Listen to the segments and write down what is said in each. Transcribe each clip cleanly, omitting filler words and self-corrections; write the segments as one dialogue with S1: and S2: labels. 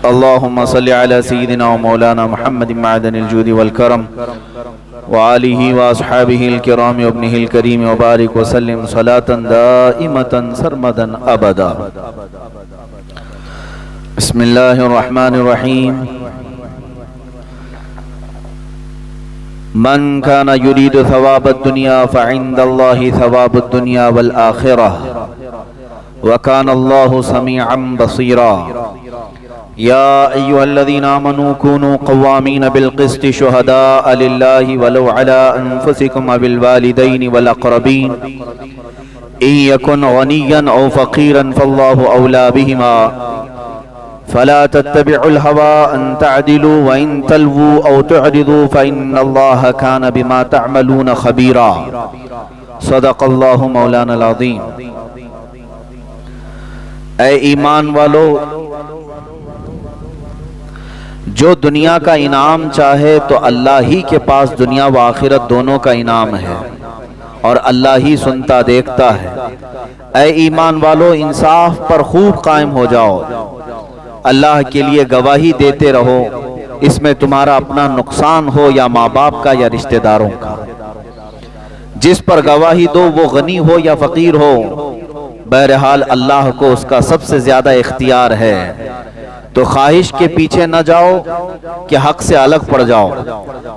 S1: اللهم صل على سيدنا ومولانا محمد معدن الجود والكرم وآله وأصحابه الكرام وابنه الكريم وبارك وسلم صلاة دائمة سرمدا أبدا. بسم الله الرحمن الرحيم. من كان يريد ثواب الدنيا فعند الله ثواب الدنيا والآخرة وكان الله سميعا بصيرا. يا أيها الذين آمنوا كونوا قوامين بالقسط شهداء لله ولو على أنفسكم وبالوالدين والأقربين إن يكن غنيا أو فقيرا فالله أولى بهما فلا تتبعوا الهوى أن تعدلوا وإن تلووا أو تعرضوا فإن الله كان بما تعملون خبيرا. صدق الله مولانا العظيم. اے ایمان والو، جو دنیا کا انعام چاہے تو اللہ ہی کے پاس دنیا و آخرت دونوں کا انعام ہے اور اللہ ہی سنتا دیکھتا ہے. اے ایمان والو، انصاف پر خوب قائم ہو جاؤ، اللہ کے لیے گواہی دیتے رہو، اس میں تمہارا اپنا نقصان ہو یا ماں باپ کا یا رشتہ داروں کا. جس پر گواہی دو وہ غنی ہو یا فقیر ہو، بہرحال اللہ کو اس کا سب سے زیادہ اختیار ہے. تو خواہش کے پیچھے نہ جاؤ کہ حق سے الگ پڑ جاؤ،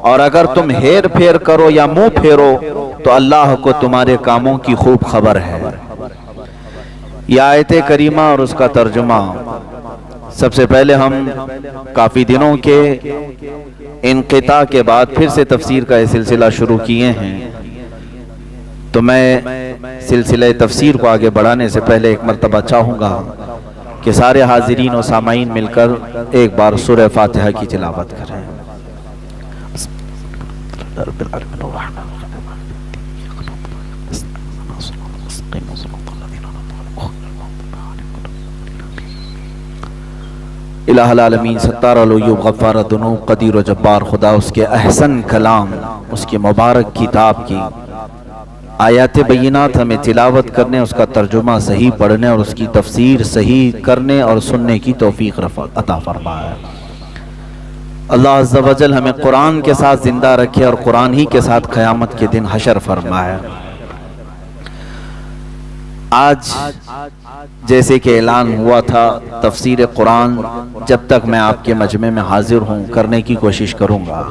S1: اور اگر تم ہیر پھیر کرو یا منہ پھیرو تو اللہ کو تمہارے کاموں کی خوب خبر ہے. یہ آیت کریمہ اور اس کا ترجمہ. سب سے پہلے ہم کافی دنوں کے انقطاع کے بعد پھر سے تفسیر کا یہ سلسلہ شروع کیے ہیں، تو میں سلسلہ تفسیر کو آگے بڑھانے سے پہلے ایک مرتبہ چاہوں گا کہ سارے حاضرین و سامعین مل کر ایک بار سورہ فاتحہ کی تلاوت کریں. الہ العالمین، ستار العیوب، غفار الذنوب، قدیر و جبار خدا اس کے احسن کلام، اس کی مبارک کتاب کی آیات بینات ہمیں تلاوت کرنے، اس کا ترجمہ صحیح پڑھنے اور اس کی تفسیر صحیح کرنے اور سننے کی توفیق عطا فرمائے. اللہ عز و جل ہمیں قرآن کے ساتھ زندہ رکھے اور قرآن ہی کے ساتھ قیامت کے دن حشر فرمائے. آج جیسے کہ اعلان ہوا تھا، تفسیر قرآن جب تک میں آپ کے مجمع میں حاضر ہوں کرنے کی کوشش کروں گا.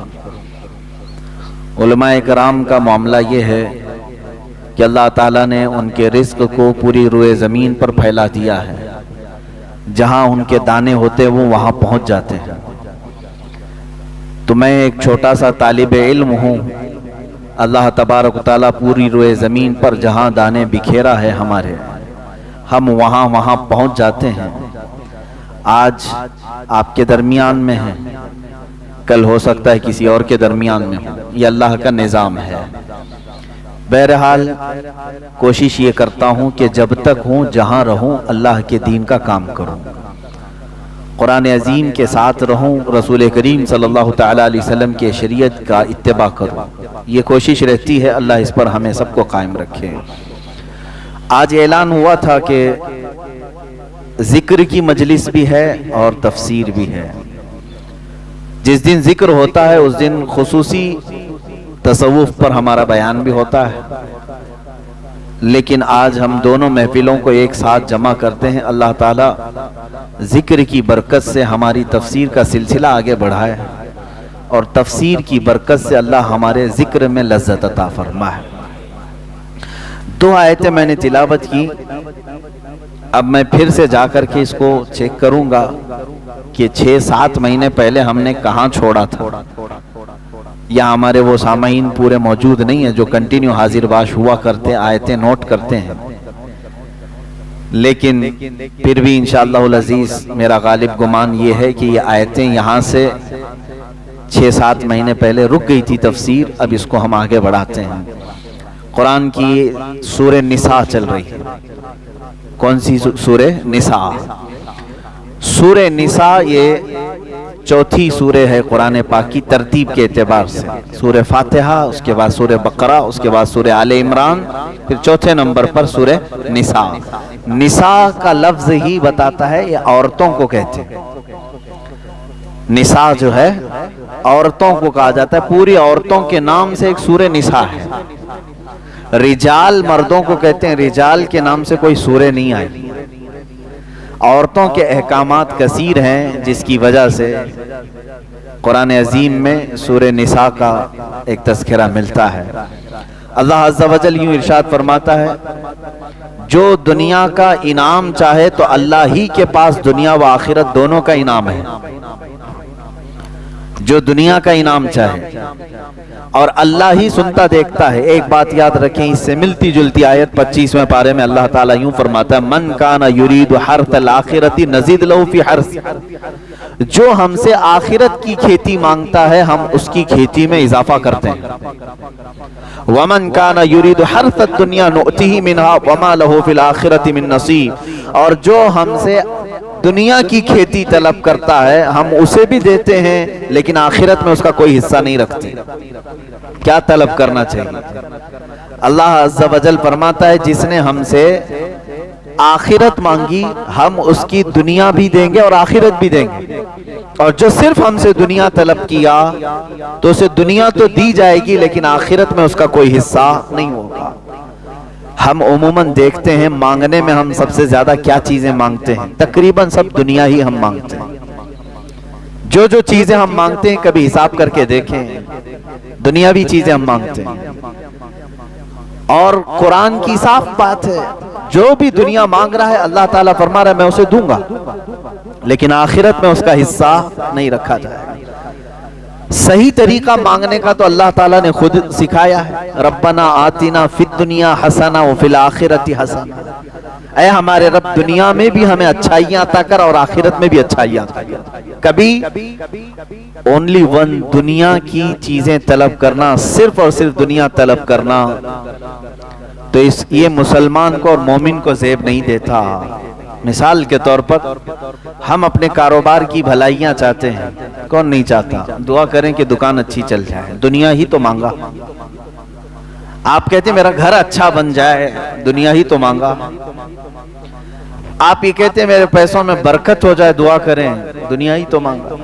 S1: علماء کرام کا معاملہ یہ ہے کہ اللہ تعالیٰ نے ان کے رزق کو پوری روئے زمین پر پھیلا دیا ہے. جہاں ان کے دانے ہوتے وہ وہاں پہنچ جاتے ہیں. تو میں ایک چھوٹا سا طالب علم ہوں. اللہ تبارک و تعالیٰ پوری روئے زمین پر جہاں دانے بکھیرا ہے ہمارے، ہم وہاں پہنچ جاتے ہیں. آج آپ کے درمیان میں ہیں، کل ہو سکتا ہے کسی اور کے درمیان میں ہوں. یہ اللہ کا نظام ہے. بہرحال کوشش یہ کرتا ہوں کہ جب تک ہوں جہاں رہوں اللہ کے دین کا کام کروں، قرآن عظیم کے ساتھ رہوں، رسول کریم صلی اللہ تعالیٰ علیہ وسلم کے شریعت کا اتباع کروں. یہ کوشش رہتی ہے. اللہ اس پر ہمیں سب کو قائم رکھے. آج اعلان ہوا تھا کہ ذکر کی مجلس بھی ہے اور تفسیر بھی ہے. جس دن ذکر ہوتا ہے اس دن خصوصی تصوف پر ہمارا بیان بھی ہوتا ہے، لیکن آج ہم دونوں محفلوں کو ایک ساتھ جمع کرتے ہیں. اللہ تعالیٰ ذکر کی برکت سے ہماری تفسیر کا سلسلہ آگے بڑھائے اور تفسیر کی برکت سے اللہ ہمارے ذکر میں لذت عطا فرمائے. 2 آیتیں میں نے تلاوت کی. اب میں پھر سے جا کر کے اس کو چیک کروں گا کہ 6-7 مہینے پہلے ہم نے کہاں چھوڑا تھا، یا ہمارے وہ سامعین پورے موجود نہیں ہیں جو کنٹینیو حاضر باش ہوا کرتے، آیتیں نوٹ کرتے ہیں. لیکن پھر بھی انشاءاللہ العزیز میرا غالب گمان یہ ہے کہ یہ آیتیں یہاں سے 6-7 مہینے پہلے رک گئی تھی تفسیر. اب اس کو ہم آگے بڑھاتے ہیں. قرآن کی سورہ نساء چل رہی ہے. کون سی سورہ؟ نساء. سورہ نساء یہ چوتھی سورہ ہے قرآن پاک کی ترتیب کے اعتبار سے. سورہ فاتحہ، اس کے بعد سورہ بقرہ، اس کے بعد سورہ آل عمران، پھر چوتھے نمبر پر سورہ نساء. نساء کا لفظ ہی بتاتا ہے یہ عورتوں کو کہتے ہیں. نساء جو ہے عورتوں کو کہا جاتا ہے، پوری عورتوں کے نام سے ایک سورہ نساء ہے۔ رجال مردوں کو کہتے ہیں، رجال کے نام سے کوئی سورہ نہیں آئی۔ عورتوں کے احکامات کثیر ہیں، جس کی وجہ سے قرآن عظیم میں سورہ نساء کا ایک تذکرہ ملتا ہے۔ اللہ عز و جل یوں ارشاد فرماتا ہے، جو دنیا کا انعام چاہے تو اللہ ہی کے پاس دنیا و آخرت دونوں کا انعام ہے۔ جو دنیا کا انعام چاہے اور اللہ ہی سنتا دیکھتا ہے۔ ایک بات یاد رکھیں، اس سے ملتی جلتی آیت 25ویں پارے میں اللہ تعالیٰ یوں فرماتا ہے، من کان یرید حرث الآخرۃ نزد لہ فی حرث، جو ہم سے آخرت کی کھیتی مانگتا ہے ہم اس کی کھیتی میں اضافہ کرتے ہیں۔ ومن کان یرید حرث الدنیا نؤتہ منہا وما لہ فی الآخرۃ من نصیب، اور جو ہم سے دنیا کی کھیتی طلب کرتا ہے ہم اسے بھی دیتے ہیں لیکن آخرت میں اس کا کوئی حصہ نہیں رکھتے۔ کیا طلب کرنا چاہیے؟ اللہ عز و جل فرماتا ہے، جس نے ہم سے آخرت مانگی ہم اس کی دنیا بھی دیں گے اور آخرت بھی دیں گے، اور جو صرف ہم سے دنیا طلب کیا تو اسے دنیا تو دی جائے گی لیکن آخرت میں اس کا کوئی حصہ نہیں ہوگا۔ ہم عموماً دیکھتے ہیں مانگنے میں ہم سب سے زیادہ کیا چیزیں مانگتے ہیں، تقریباً سب دنیا ہی ہم مانگتے ہیں۔ جو جو چیزیں ہم مانگتے ہیں کبھی حساب کر کے دیکھیں، دنیاوی چیزیں ہم مانگتے ہیں۔ اور قرآن کی صاف بات ہے، جو بھی دنیا مانگ رہا ہے اللہ تعالیٰ فرما رہا ہے میں اسے دوں گا لیکن آخرت میں اس کا حصہ نہیں رکھا جائے گا۔ صحیح طریقہ مانگنے کا تو اللہ تعالیٰ نے خود سکھایا ہے، ربنا آتنا فی الدنیا حسنہ وفی الآخرۃ حسنہ، اے ہمارے رب دنیا میں بھی ہمیں اچھائیاں عطا کر اور آخرت میں بھی اچھائیاں عطا کر۔ کبھی اونلی ون دنیا کی چیزیں طلب کرنا، صرف اور صرف دنیا طلب کرنا، تو یہ مسلمان کو اور مومن کو زیب نہیں دیتا۔ مثال کے طور پر ہم اپنے کاروبار کی بھلائیاں چاہتے ہیں، کون نہیں چاہتا؟ دعا کریں کہ دکان اچھی چل جائے، دنیا ہی تو مانگا۔ آپ کہتے ہیں میرا گھر اچھا بن جائے، دنیا ہی تو مانگا۔ آپ یہ کہتے ہیں میرے پیسوں میں برکت ہو جائے، دعا کریں، دنیا ہی تو مانگا۔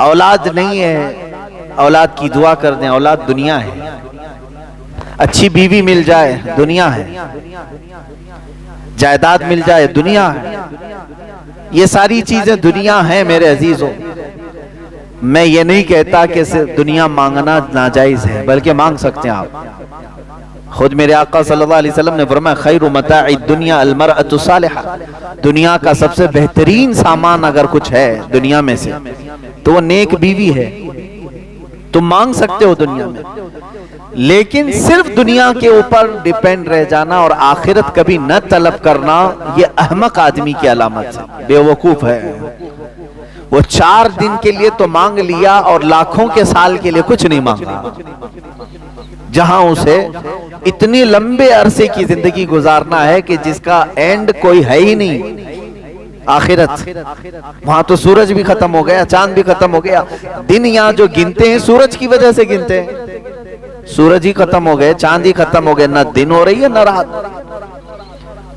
S1: اولاد نہیں ہے، اولاد کی دعا کر دیں، اولاد دنیا ہے۔ اچھی بیوی مل جائے، دنیا ہے۔ جائیداد مل جائے، دنیا ہے۔ یہ ساری چیزیں دنیا ہیں میرے عزیزوں۔ میں یہ نہیں کہتا کہ دنیا مانگنا ناجائز ہے، بلکہ مانگ سکتے ہیں آپ۔ خود میرے آقا صلی اللہ علیہ وسلم نے فرمایا خیر متاع الدنیا المرأة الصالحہ، دنیا کا سب سے بہترین سامان اگر کچھ ہے دنیا میں سے تو وہ نیک بیوی ہے۔ تم مانگ سکتے ہو دنیا میں، لیکن صرف دنیا کے اوپر ڈیپینڈ رہ جانا اور آخرت کبھی نہ طلب کرنا یہ احمق آدمی کی علامت ہے، بے وقوف ہے۔ وہ 4 دن کے لیے تو مانگ لیا اور لاکھوں کے سال کے لیے کچھ نہیں مانگا، جہاں اسے اتنی لمبے عرصے کی زندگی گزارنا ہے کہ جس کا اینڈ کوئی ہے ہی نہیں، آخرت۔ وہاں تو سورج بھی ختم ہو گیا، چاند بھی ختم ہو گیا، دن یہاں جو گنتے ہیں سورج کی وجہ سے گنتے ہیں، سورج ہی ختم ہو گئے، چاند ہی ختم ہو گئے، نہ دن ہو رہی ہے نہ رات۔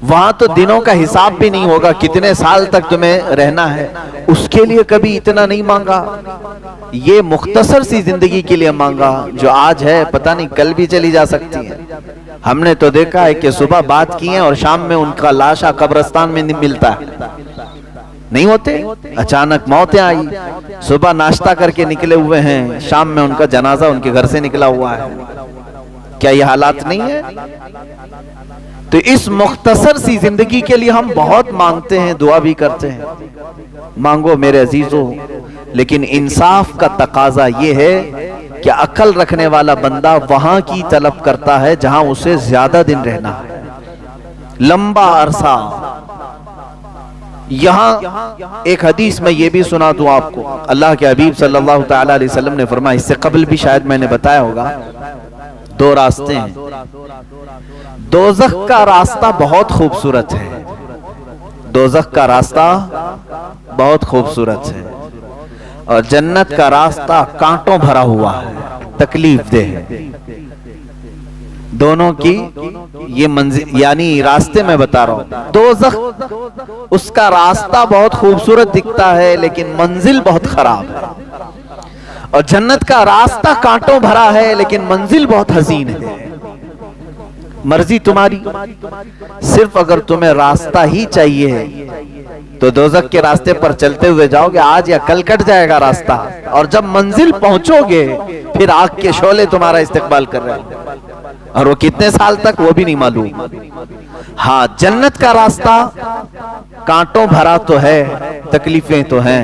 S1: وہاں تو دنوں کا حساب بھی نہیں ہوگا، کتنے سال تک تمہیں رہنا ہے، اس کے لیے کبھی اتنا نہیں مانگا۔ یہ مختصر سی زندگی کے لیے مانگا، جو آج ہے پتہ نہیں کل بھی چلی جا سکتی ہے۔ ہم نے تو دیکھا ہے کہ صبح بات کی ہے اور شام میں ان کا لاشا قبرستان میں نہیں ملتا ہے، نہیں ہوتے، اچانک موتیں آئی، صبح ناشتہ کر کے نکلے ہوئے ہیں، شام میں ان کا جنازہ ان کے گھر سے نکلا ہوا ہے۔ کیا یہ حالات نہیں ہے؟ تو اس مختصر سی زندگی کے لیے ہم بہت مانگتے ہیں، دعا بھی کرتے ہیں۔ مانگو میرے عزیزوں، لیکن انصاف کا تقاضا یہ ہے کہ عقل رکھنے والا بندہ وہاں کی طلب کرتا ہے جہاں اسے زیادہ دن رہنا ہے، لمبا عرصہ۔ یہاں ایک حدیث میں یہ بھی سنا دوں آپ کو، اللہ کے حبیب صلی اللہ تعالی علیہ وسلم نے فرمایا، اس سے قبل بھی شاید میں نے بتایا ہوگا، 2 راستے ہیں۔ دوزخ کا راستہ بہت خوبصورت ہے، دوزخ کا راستہ بہت خوبصورت ہے، اور جنت کا راستہ کانٹوں بھرا ہوا ہے، تکلیف دہ ہے۔ دونوں کی یہ منزل یعنی راستے میں بتا رہا ہوں. دوزخ اس کا راستہ بہت خوبصورت دکھتا ہے لیکن منزل بہت خراب ہے, اور جنت کا راستہ کانٹوں بھرا ہے لیکن منزل بہت حسین ہے. مرضی تمہاری, صرف اگر تمہیں راستہ ہی چاہیے تو دوزخ کے راستے پر چلتے ہوئے جاؤ گے, آج یا کل کٹ جائے گا راستہ, اور جب منزل پہنچو گے پھر آگ کے شعلے تمہارا استقبال کر رہے ہیں, اور وہ کتنے سال تک وہ بھی نہیں معلوم. ہاں جنت کا راستہ کانٹوں بھرا تو ہے, تکلیفیں تو ہیں,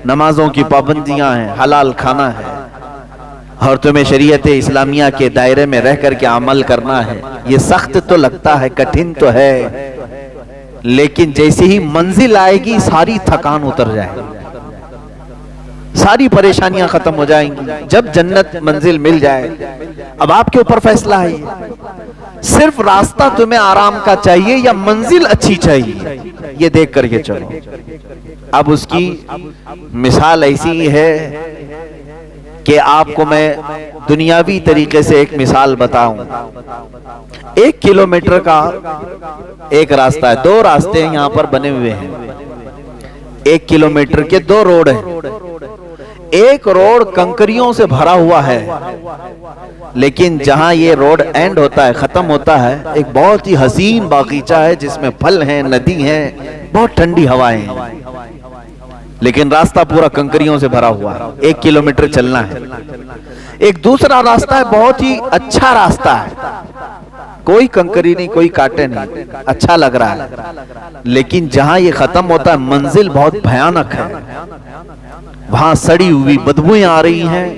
S1: نمازوں کی پابندیاں ہیں, حلال کھانا ہے, اور تمہیں شریعت اسلامیہ کے دائرے میں رہ کر کے عمل کرنا ہے. یہ سخت تو لگتا ہے, کٹھن تو ہے, لیکن جیسے ہی منزل آئے گی ساری تھکان اتر جائے گی, ساری پریشانیاں ختم ہو جائیں گی. جب جنت منزل مل جائے, اب آپ کے اوپر فیصلہ ہے, صرف راستہ تمہیں آرام کا چاہیے یا منزل اچھی چاہیے, یہ دیکھ کر کے چلو. اب اس کی مثال ایسی ہے کہ آپ کو میں دنیاوی طریقے سے ایک مثال بتاؤں. 1 کلومیٹر کا ایک راستہ ہے, 2 راستے یہاں پر بنے ہوئے ہیں, 1 کلومیٹر کے 2 روڈ ہیں. ایک روڈ کنکریوں سے بھرا ہوا ہے, لیکن جہاں یہ روڈ اینڈ ہوتا ہے, ختم ہوتا ہے, ایک بہت ہی حسین باغیچہ ہے جس میں پھل ہیں, ندی ہیں, بہت ٹھنڈی ہوائیں ہیں, لیکن راستہ پورا کنکریوں سے بھرا ہوا ہے, 1 کلومیٹر چلنا ہے. ایک دوسرا راستہ ہے, بہت ہی اچھا راستہ ہے, کوئی کنکری نہیں, کوئی کانٹے نہیں, اچھا لگ رہا ہے, لیکن جہاں یہ ختم ہوتا ہے منزل بہت بھیانک ہے. وہاں سڑی ہوئی بدبوئیں آ رہی ہیں,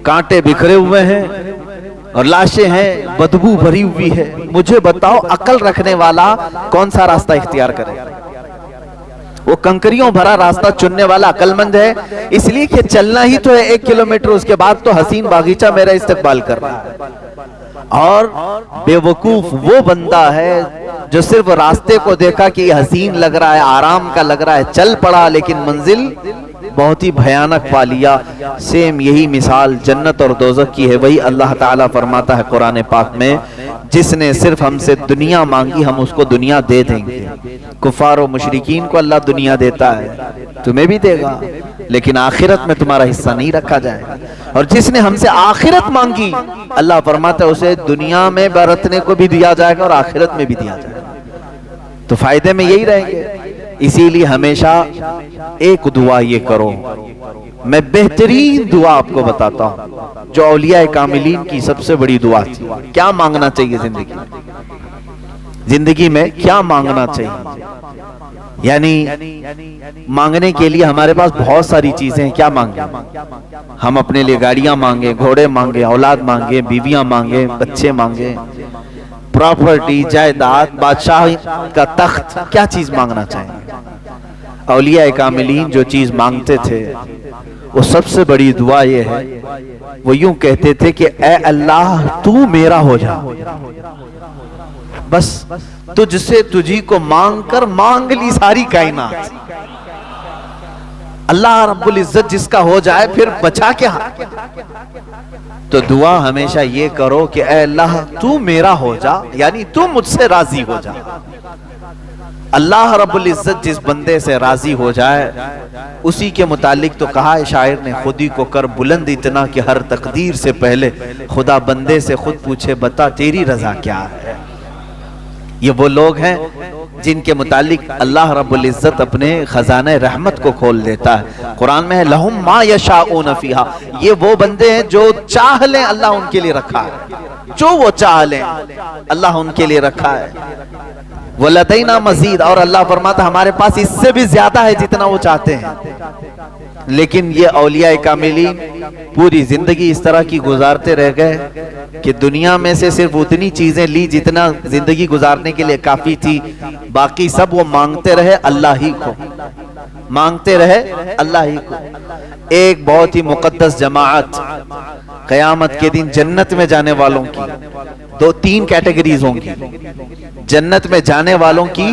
S1: کانٹے بکھرے ہوئے ہیں, اور لاشیں ہیں, بدبو بھری ہوئی ہے. مجھے بتاؤ عقل رکھنے والا کون سا راستہ اختیار کرے؟ وہ کنکریوں بھرا راستہ چننے والا عقل مند ہے, اس لیے کہ چلنا ہی تو ہے 1 کلومیٹر, اس کے بعد تو حسین باغیچہ میرا استقبال کر رہا ہے. اور بے وقوف وہ بندہ ہے جو صرف راستے کو دیکھا کہ یہ حسین لگ رہا ہے, آرام کا لگ رہا ہے, چل پڑا, لیکن منزل بہت ہی بھیانک پا لیا. سیم یہی مثال جنت اور دوزخ کی ہے. وہی اللہ تعالیٰ فرماتا ہے قرآن پاک میں, جس نے صرف ہم سے دنیا مانگی ہم اس کو دنیا دے دیں گے. کفار و مشرکین کو اللہ دنیا دیتا ہے, تمہیں بھی دے گا, لیکن آخرت میں تمہارا حصہ نہیں رکھا جائے گا. اور جس نے ہم سے آخرت مانگی, اللہ فرماتا ہے اسے دنیا میں برتنے کو بھی دیا جائے گا اور آخرت میں بھی دیا جائے گا. تو فائدے میں یہی رہیں گے. اسی لیے ہمیشہ ایک دعا یہ کرو, میں بہترین دعا آپ کو بتاتا ہوں جو اولیاء کاملین کی سب سے بڑی دعا تھی. کیا مانگنا چاہیے زندگی میں کیا مانگنا چاہیے؟ یعنی مانگنے کے لیے ہمارے پاس بہت ساری چیزیں ہیں. کیا مانگیں ہم؟ اپنے لیے گاڑیاں مانگیں, گھوڑے مانگیں, اولاد مانگیں, بیویاں مانگیں, بچے مانگیں, پراپرٹی, جائیداد, بادشاہ کا تخت, کیا چیز مانگنا چاہیں؟ اولیاء کاملین جو چیز مانگتے تھے وہ سب سے بڑی دعا یہ ہے, وہ یوں کہتے تھے کہ اے اللہ تو میرا ہو جا, بس تجھ سے تجھی کو مانگ کر مانگ لی ساری کائنات. اللہ رب العزت جس کا ہو جائے پھر بچا کیا؟ تو دعا ہمیشہ یہ کرو کہ اے اللہ تو میرا ہو جا, یعنی تو مجھ سے راضی ہو جا. اللہ رب العزت جس بندے سے راضی ہو جائے اسی کے متعلق تو کہا ہے شاعر نے, خودی کو کر بلند اتنا کہ ہر تقدیر سے پہلے خدا بندے سے خود پوچھے بتا تیری رضا کیا ہے. یہ وہ لوگ ہیں جن کے متعلق اللہ رب العزت اپنے خزانہ رحمت کو کھول دیتا ہے. قرآن میں ہے لہم ما یشاؤون فیہا, یہ وہ بندے ہیں جو چاہ لیں اللہ ان کے لیے رکھا ہے, جو وہ چاہ لیں اللہ ان کے لیے رکھا ہے. وَلَدَيْنَا مَزِيدٌ, اور اللہ فرماتا ہمارے پاس اس سے بھی زیادہ ہے جتنا وہ چاہتے ہیں. لیکن یہ اولیاء کاملین پوری زندگی اس طرح کی گزارتے رہ گئے کہ دنیا میں سے صرف اتنی چیزیں لی جتنا زندگی گزارنے کے لیے کافی تھی, باقی سب وہ مانگتے رہے اللہ ہی کو, مانگتے رہے اللہ ہی کو. ایک بہت ہی مقدس جماعت قیامت کے دن جنت میں جانے والوں کی 2-3 کیٹیگریز ہوں گی. جنت میں جانے والوں کی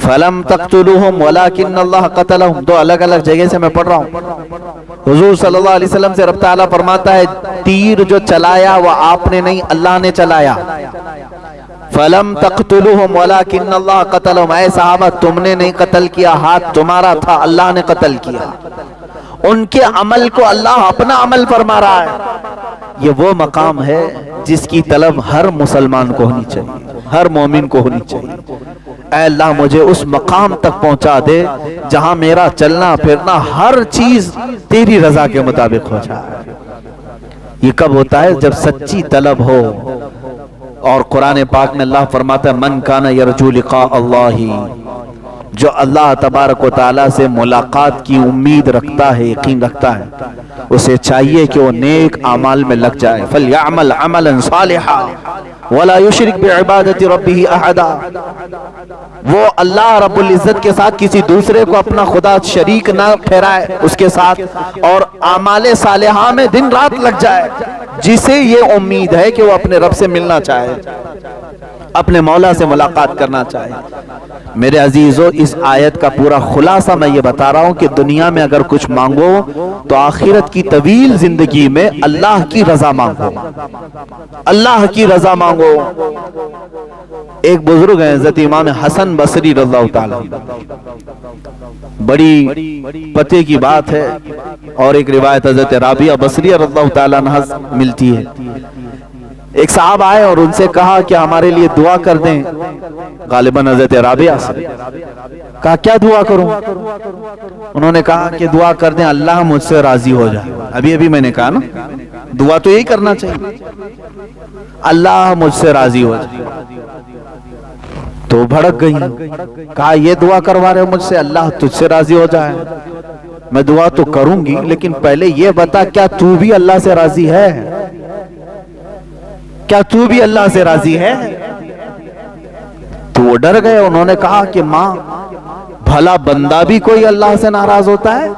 S1: فلم تقتلوہم ولکن اللہ قتلہم، دو الگ الگ جگہ سے میں پڑھ رہا ہوں۔ حضور صلی اللہ علیہ وسلم سے رب تعالیٰ فرماتا ہے تیر جو چلایا وہ آپ نے نہیں، اللہ نے چلایا۔ فلم تقتلوہم ولکن اللہ قتلہم، اے صحابہ تم نے نہیں قتل کیا، ہاتھ تمہارا تھا، اللہ نے قتل کیا۔ ان کے عمل کو اللہ اپنا عمل فرما رہا ہے۔ یہ وہ مقام ہے جس کی طلب ہر مسلمان کو ہونی چاہیے، ہر مومن کو ہونی چاہیے۔ اے اللہ مجھے اس مقام تک پہنچا دے جہاں میرا چلنا پھرنا ہر چیز تیری رضا کے مطابق ہو جائے۔ یہ کب ہوتا ہے؟ جب سچی طلب ہو۔ اور قرآن پاک میں اللہ فرماتا ہے من کان یرجو لقاء اللہ، جو اللہ تبارک و تعالیٰ سے ملاقات کی امید رکھتا ہے، یقین رکھتا ہے، اسے چاہیے کہ وہ نیک اعمال میں لگ جائے۔ فَلْيَعْمَلْ عَمَلًا صَالِحًا وَلَا يُشْرِكْ بِعِبَادَةِ رَبِّهِ أَحَدًا، وہ اللہ رب العزت کے ساتھ کسی دوسرے کو اپنا خدا شریک نہ ٹھہرائے اس کے ساتھ، اور اعمال صالحہ میں دن رات لگ جائے، جسے یہ امید ہے کہ وہ اپنے رب سے ملنا چاہے، اپنے مولا سے ملاقات کرنا چاہے۔ میرے عزیزو، اس آیت کا پورا خلاصہ میں یہ بتا رہا ہوں کہ دنیا میں اگر کچھ مانگو تو آخرت کی طویل زندگی میں اللہ کی رضا مانگو، اللہ کی رضا مانگو۔ ایک بزرگ ہیں حضرت امام حسن بصری رضی اللہ تعالیٰ، بڑی پتے کی بات ہے، اور ایک روایت حضرت رابعہ بصریہ رضی اللہ تعالیٰ عنہ ملتی ہے۔ ایک صاحب آئے اور ان سے کہا کہ ہمارے لیے دعا کر دیں، غالباً حضرت رابعہ سے کہا کیا دعا کروں؟ انہوں نے کہا کہ دعا کر دیں اللہ مجھ سے راضی ہو جائے۔ ابھی میں نے کہا نا دعا تو یہی کرنا چاہیے، اللہ مجھ سے راضی ہو جائے۔ تو بھڑک گئی، کہا یہ دعا کروا رہے ہو مجھ سے اللہ تجھ سے راضی ہو جائے؟ میں دعا تو کروں گی لیکن پہلے یہ بتا کیا تو بھی اللہ سے راضی ہے؟ کیا تو بھی اللہ سے راضی ہے؟ تو وہ ڈر گئے، انہوں نے کہا کہ ماں بھلا بندہ بھی کوئی اللہ سے ناراض ہوتا ہے؟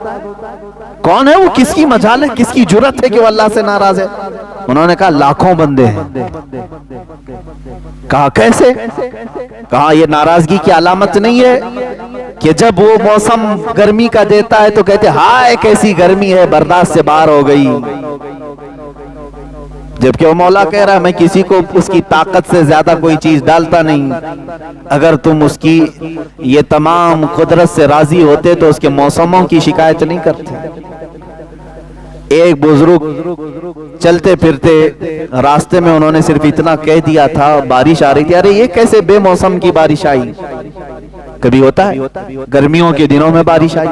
S1: کون ہے وہ؟ کس کی مجال ہے، کس کی جرت ہے کہ وہ اللہ سے ناراض ہے؟ انہوں نے کہا لاکھوں بندے ہیں۔ کہا کیسے؟ کہا یہ ناراضگی کی علامت نہیں ہے کہ جب وہ موسم گرمی کا دیتا ہے تو کہتے ہائے کیسی گرمی ہے، برداشت سے باہر ہو گئی، جبکہ وہ مولا کہہ رہا ہے میں کسی کو اس کی طاقت سے زیادہ کوئی چیز ڈالتا نہیں۔ اگر تم اس کی یہ تمام قدرت سے راضی ہوتے تو اس کے موسموں کی شکایت نہیں کرتے۔ ایک بزرگ چلتے پھرتے راستے میں انہوں نے صرف اتنا کہہ دیا تھا، بارش آ رہی تھی، ارے یہ کیسے بے موسم کی بارش آئی؟ کبھی ہوتا ہے گرمیوں کے دنوں میں بارش آئی،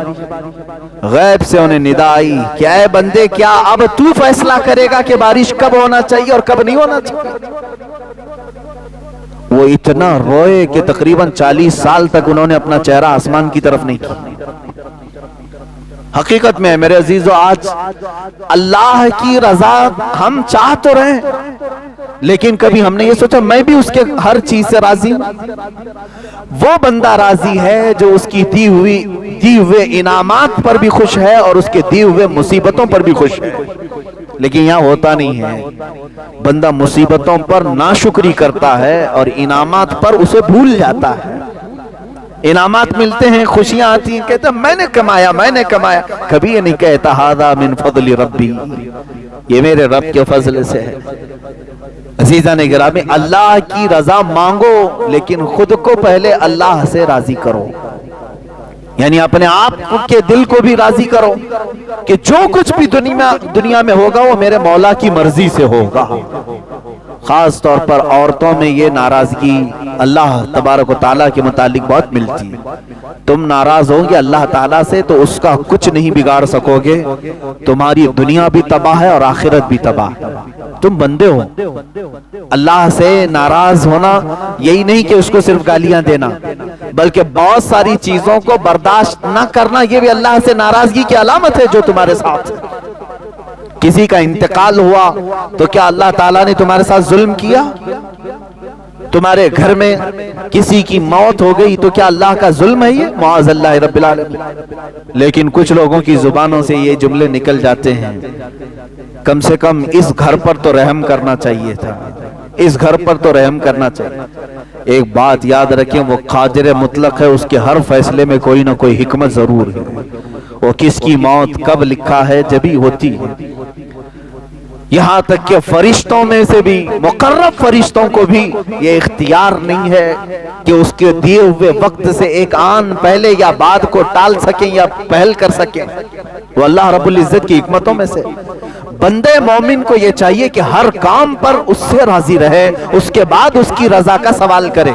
S1: غیب سے انہیں ندا آئی کہ اے بندے کیا اب تو فیصلہ کرے گا کہ بارش کب ہونا چاہیے اور کب نہیں ہونا چاہیے؟ وہ اتنا روئے کہ تقریباً 40 سال تک انہوں نے اپنا چہرہ آسمان کی طرف نہیں کیا۔ حقیقت میں میرے عزیزو آج اللہ کی رضا ہم چاہ تو رہے ہیں، لیکن کبھی ہم نے یہ سوچا میں بھی اس کے ہر چیز سے راضی ہوں؟ وہ بندہ راضی ہے جو اس کی دی ہوئے انعامات پر بھی خوش ہے اور اس کے دی ہوئے مصیبتوں پر بھی خوش ہے۔ لیکن یہاں ہوتا نہیں ہے، بندہ مصیبتوں پر ناشکری کرتا ہے اور انعامات پر اسے بھول جاتا ہے۔ انعامات ملتے ہیں، خوشیاں آتی ہیں، کہتا میں نے کمایا، کبھی یہ نہیں کہتا ھذا من فضل ربی، یہ میرے رب کے فضل سے ہے۔ عزیزان گرامی، اللہ کی رضا مانگو لیکن خود کو پہلے اللہ سے راضی کرو، یعنی اپنے آپ کے دل کو بھی راضی کرو کہ جو کچھ بھی دنیا میں ہوگا وہ میرے مولا کی مرضی سے ہوگا۔ خاص طور پر عورتوں میں یہ ناراضگی اللہ تبارک و تعالیٰ کے متعلق بہت ملتی ہے۔ تم ناراض ہوگے اللہ تعالیٰ سے تو اس کا کچھ نہیں بگاڑ سکو گے، تمہاری دنیا بھی تباہ ہے اور آخرت بھی تباہ ہے۔ تم بندے ہو، اللہ سے ناراض ہونا یہی نہیں کہ اس کو صرف گالیاں دینا، بلکہ بہت ساری چیزوں کو برداشت نہ کرنا یہ بھی اللہ سے ناراضگی کی علامت ہے جو تمہارے ساتھ۔ کسی کا انتقال ہوا تو کیا اللہ تعالیٰ نے تمہارے ساتھ ظلم کیا؟ تمہارے گھر میں کسی کی موت ہو گئی تو کیا اللہ کا ظلم ہے یہ؟ معاذ اللہ رب العالمین۔ لیکن کچھ لوگوں کی زبانوں سے یہ جملے نکل جاتے ہیں، کم سے کم اس گھر پر تو رحم کرنا چاہیے تھا، اس گھر پر تو رحم کرنا چاہیے۔ ایک بات یاد رکھیں، وہ قادر مطلق ہے، اس کے ہر فیصلے میں کوئی نہ کوئی حکمت ضرور ہے۔ وہ کس کی موت کب لکھا ہے جبھی ہوتی ہے۔ یہاں تک کہ فرشتوں میں سے بھی مقرب فرشتوں کو بھی یہ اختیار نہیں ہے کہ اس کے دیے ہوئے وقت سے ایک آن پہلے یا بعد کو ٹال سکیں یا پہل کر سکیں۔ وہ اللہ رب العزت کی حکمتوں میں سے۔ بندے مومن کو یہ چاہیے کہ ہر کام پر اس سے راضی رہے، اس کے بعد اس کی رضا کا سوال کرے۔